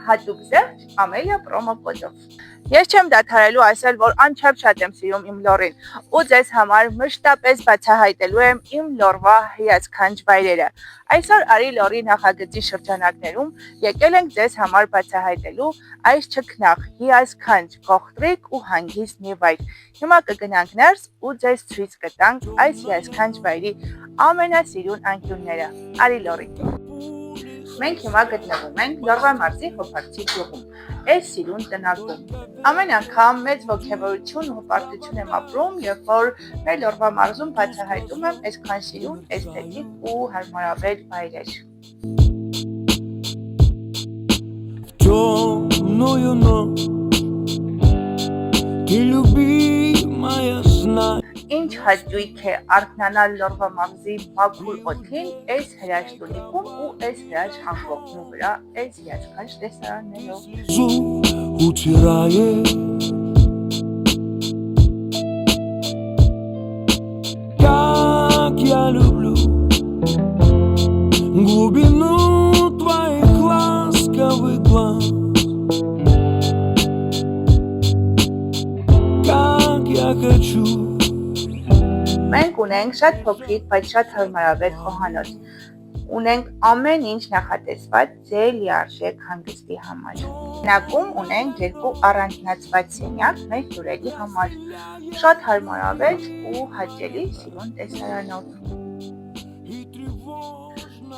Հատուկ զեղչ ամելիա պրոմոկոդով։ Ես չեմ դադարելու ասել, որ անչափ շատ եմ սիրում իմ լորին ու ձեզ համար մշտապես բացահայտելու եմ իմ լորվա հիացքանչ վայրերը։ Այսօր Արի լորի նախագծի շրջանակներում եկել ենք ձեզ համար բացահայտելու այս չքնաղ, հիասքանչ, գողտրիկ ու հանգիստ մի վայր։ Հիմա կգնանք ներս ու ձեզ ցույց կտանք այս հիասքանչ վայրի ամենասիրուն անկյունները։ Արի լորի։ Մենք հիմա գտնվում ենք Լորվա մարզի Հոփարցի գյուղում, այս սիրուն տնակում։ Ամեն անգամ մեծ ոգևորություն ու հպարտություն եմ ապրում, երբ որ մեր Լորվա մարզում բացահայտում եմ այսքան սիրուն, էսթետիկ ու հարմարավետ վայրեր։ Ինչ հաճույք է արթնանալ Լորվա մարզի մաքուր օդին, այս հրաշ տունիկում ու այս հրաշ ամբողջու վրա, այս հիասքանչ տեսարաններով։ Մենք ունենք շատ փոքրիկ, բայց շատ հարմարավետ խոհանոց։ Ունենք ամեն ինչ նախատեսված ձեր լիարժեք հանգստի համար։ Տնակում ունենք երկու առանձնացված սենյակ մեր հյուրերի համար։ Շատ հարմարավետ ու հաճելի սիրուն տեսարանով։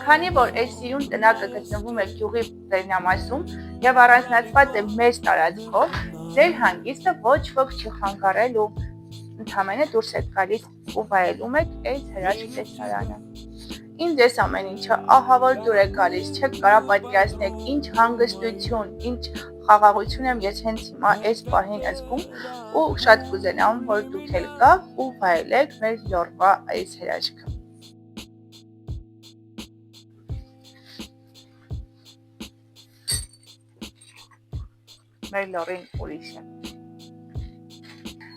Քանի որ այս սիրուն տնակը գտնվում է գյուղի վերնամասում եւ առանձնացված է մեծ տարածքով, ձեր հանգիստը ոչ ոք չի խանգարելու, ընդամենը դուրս եք գալիս ու վայելում եք այս հրաշք տեսարանը։ Ինձ այս ամեն ինչը ահավոր դուր է գալիս, չեք կարող պատկերացնել ինչ հանգստություն, ինչ խաղաղություն եմ ես հենց հիմա այս պահին զգում ու շատ կուզենամ, որ դուք էլ գաք ու վայելեք մեր Լորվա այս հրաշքը։ Մեր լորին ուրիշ է։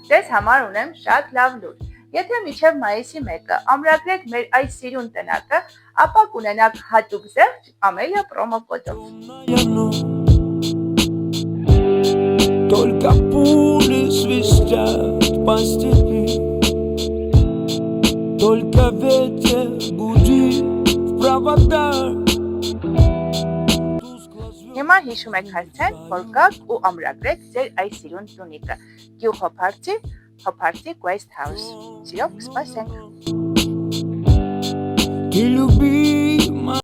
Ձեզ համար ունեմ շատ լավ լուր։ Եթե մինչև մայիսի 1-ը ամրագրեք մեր այս սիրուն տնակը, ապա կունենաք հատուկ զեղչ ամելիա պրոմոկոդով։ Только пули свистят по степи, только ветер гудит в проводах. Հիմա հիշում եք հասցեն, որ գաք ու ամրագրեք ձեր այս սիրուն տունիկը։ Գյուղ Հոփարցի Guest House։ Սիրով կսպասենք։